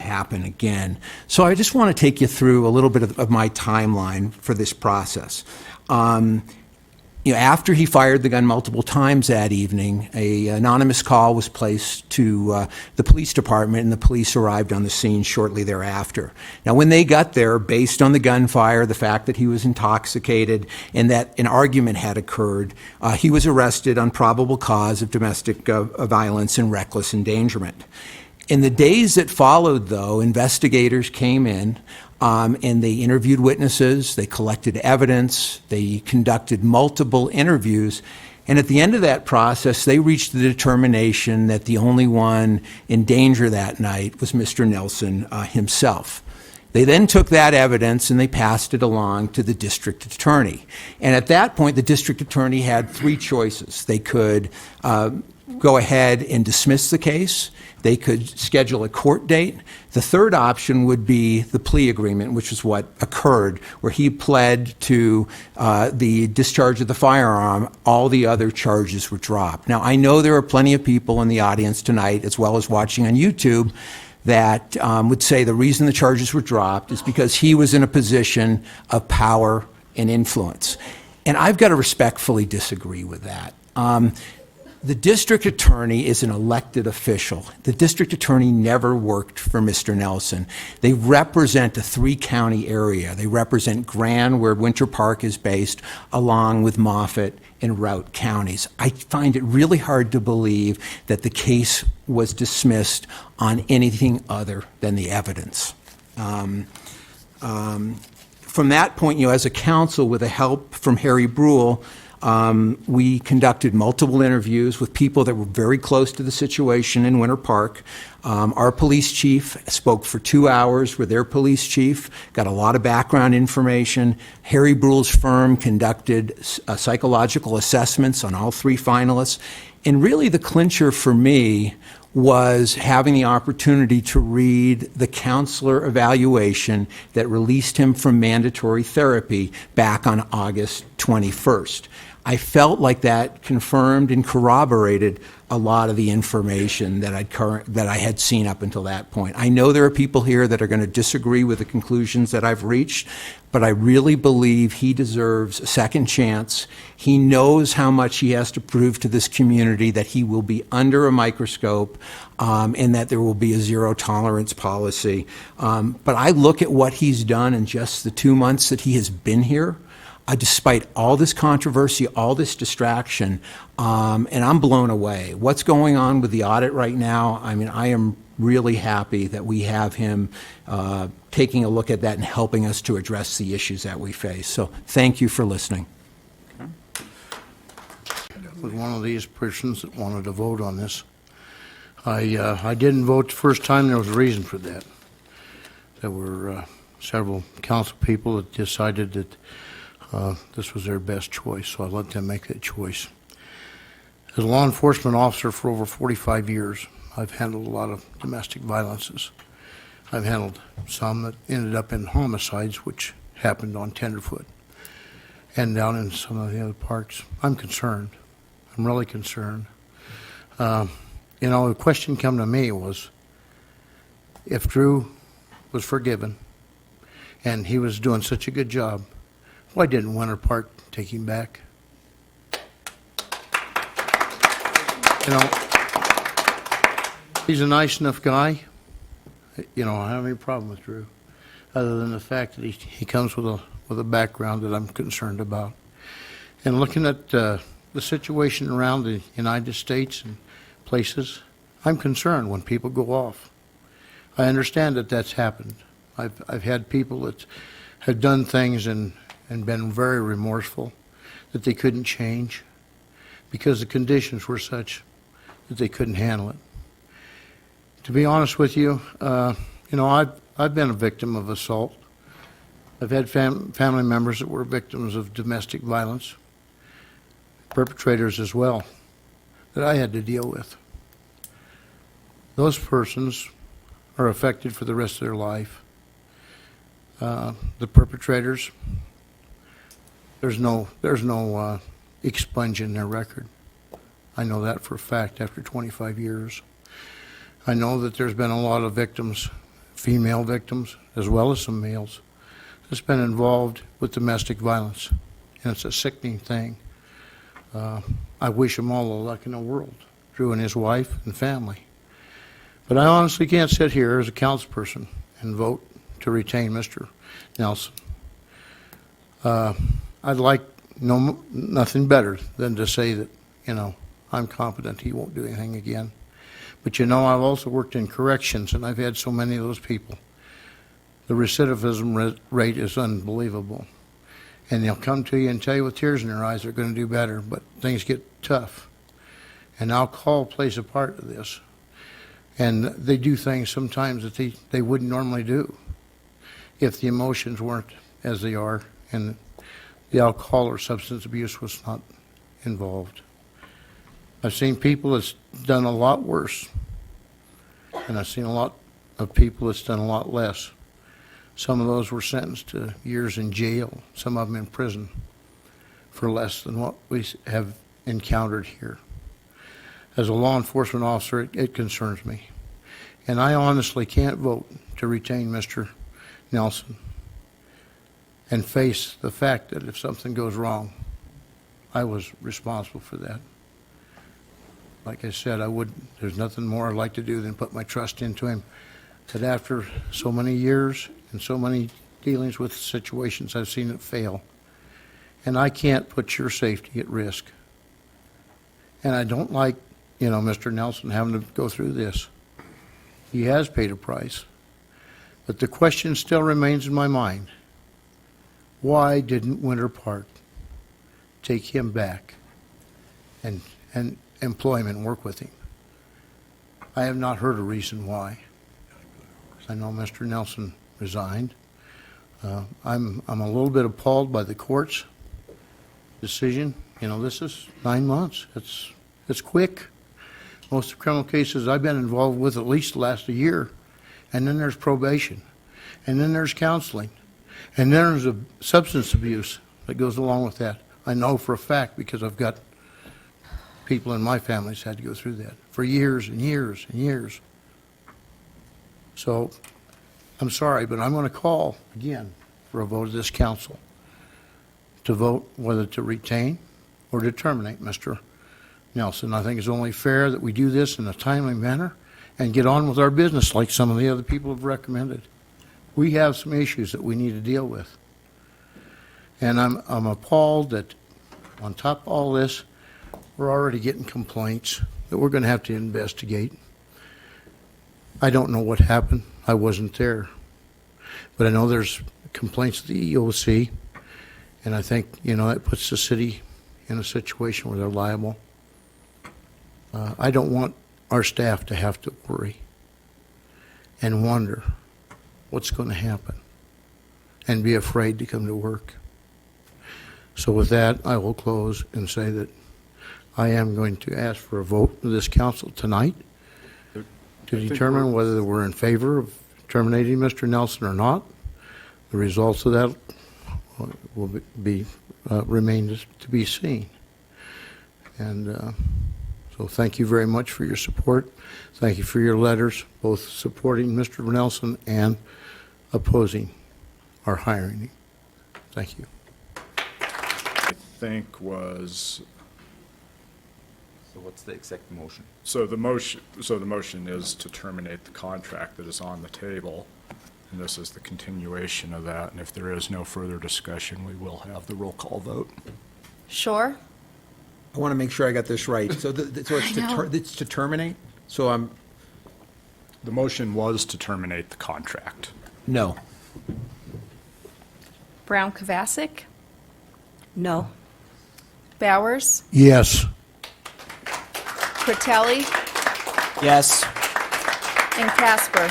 happen again. So I just want to take you through a little bit of my timeline for this process. After he fired the gun multiple times that evening, an anonymous call was placed to the police department, and the police arrived on the scene shortly thereafter. Now, when they got there, based on the gunfire, the fact that he was intoxicated, and that an argument had occurred, he was arrested on probable cause of domestic violence and reckless endangerment. In the days that followed, though, investigators came in, and they interviewed witnesses, they collected evidence, they conducted multiple interviews, and at the end of that process, they reached the determination that the only one in danger that night was Mr. Nelson himself. They then took that evidence and they passed it along to the district attorney. And at that point, the district attorney had three choices. They could go ahead and dismiss the case. They could schedule a court date. The third option would be the plea agreement, which is what occurred, where he pled to the discharge of the firearm. All the other charges were dropped. Now, I know there are plenty of people in the audience tonight, as well as watching on YouTube, that would say the reason the charges were dropped is because he was in a position of power and influence. And I've got to respectfully disagree with that. The district attorney is an elected official. The district attorney never worked for Mr. Nelson. They represent a three-county area. They represent Grand, where Winter Park is based, along with Moffat and Routt counties. I find it really hard to believe that the case was dismissed on anything other than the evidence. From that point, as a counsel, with the help from Harry Brule, we conducted multiple interviews with people that were very close to the situation in Winter Park. Our police chief spoke for 2 hours with their police chief, got a lot of background information. Harry Brule's firm conducted psychological assessments on all three finalists. And really the clincher for me was having the opportunity to read the counselor evaluation that released him from mandatory therapy back on August 21st. I felt like that confirmed and corroborated a lot of the information that I had seen up until that point. I know there are people here that are going to disagree with the conclusions that I've reached, but I really believe he deserves a second chance. He knows how much he has to prove to this community, that he will be under a microscope, and that there will be a zero tolerance policy. But I look at what he's done in just the 2 months that he has been here, despite all this controversy, all this distraction, and I'm blown away. What's going on with the audit right now? I mean, I am really happy that we have him taking a look at that and helping us to address the issues that we face. So thank you for listening. Okay. I was one of these persons that wanted to vote on this. I didn't vote the first time. There was a reason for that. There were several council people that decided that this was their best choice, so I let them make that choice. As a law enforcement officer for over 45 years, I've handled a lot of domestic violences. I've handled some that ended up in homicides, which happened on Tenderfoot and down in some of the other parks. I'm concerned. I'm really concerned. The question come to me was, if Drew was forgiven and he was doing such a good job, why didn't Winter Park take him back? He's a nice enough guy. I don't have any problem with Drew, other than the fact that he comes with a background that I'm concerned about. And looking at the situation around the United States and places, I'm concerned when people go off. I understand that that's happened. I've had people that have done things and been very remorseful that they couldn't change because the conditions were such that they couldn't handle it. To be honest with you, I've been a victim of assault. I've had family members that were victims of domestic violence, perpetrators as well, that I had to deal with. Those persons are affected for the rest of their life. The perpetrators, there's no expunging their record. I know that for a fact after 25 years. I know that there's been a lot of victims female victims as well as some males that's been involved with domestic violence, and it's a sickening thing. I wish him all the luck in the world, Drew and his wife and family. But I honestly can't sit here as a councilperson and vote to retain Mr. Nelson. I'd like nothing better than to say that, I'm confident he won't do anything again. But I've also worked in corrections, and I've had so many of those people. The recidivism rate is unbelievable. And they'll come to you and tell you with tears in their eyes they're going to do better, but things get tough. And alcohol plays a part of this. And they do things sometimes that they wouldn't normally do if the emotions weren't as they are and the alcohol or substance abuse was not involved. I've seen people that's done a lot worse, and I've seen a lot of people that's done a lot less. Some of those were sentenced to years in jail, some of them in prison, for less than what we have encountered here. As a law enforcement officer, it concerns me. And I honestly can't vote to retain Mr. Nelson and face the fact that if something goes wrong, I was responsible for that. Like I said, there's nothing more I'd like to do than put my trust into him. But after so many years and so many dealings with situations, I've seen it fail. And I can't put your safety at risk. And I don't like, Mr. Nelson having to go through this. He has paid a price. But the question still remains in my mind. Why didn't Winter Park take him back and employ him and work with him? I have not heard a reason why. I know Mr. Nelson resigned. I'm a little bit appalled by the court's decision. This is 9 months. It's quick. Most of the criminal cases I've been involved with at least last a year. And then there's probation. And then there's counseling. And then there's a substance abuse that goes along with that. I know for a fact because I've got people in my family's had to go through that for years and years and years. So I'm sorry, but I'm going to call again for a vote of this council to vote whether to retain or to terminate Mr. Nelson. I think it's only fair that we do this in a timely manner and get on with our business like some of the other people have recommended. We have some issues that we need to deal with. And I'm appalled that on top of all this, we're already getting complaints that we're going to have to investigate. I don't know what happened. I wasn't there. But I know there's complaints to the EOC, and I think, that puts the city in a situation where they're liable. I don't want our staff to have to worry and wonder what's going to happen and be afraid to come to work. So with that, I will close and say that I am going to ask for a vote of this council tonight to determine whether we're in favor of terminating Mr. Nelson or not. The results of that will remain to be seen. And so thank you very much for your support. Thank you for your letters, both supporting Mr. Nelson and opposing our hiring him. Thank you. I think was, So what's the exact motion? so the motion is to terminate the contract that is on the table, and this is the continuation of that, and if there is no further discussion, we will have the roll call vote. Sure. I want to make sure I got this right. So it's to terminate? So The motion was to terminate the contract. no. Brown Kovacic, No. Bowers, Yes. Critelli, Yes. and Casper.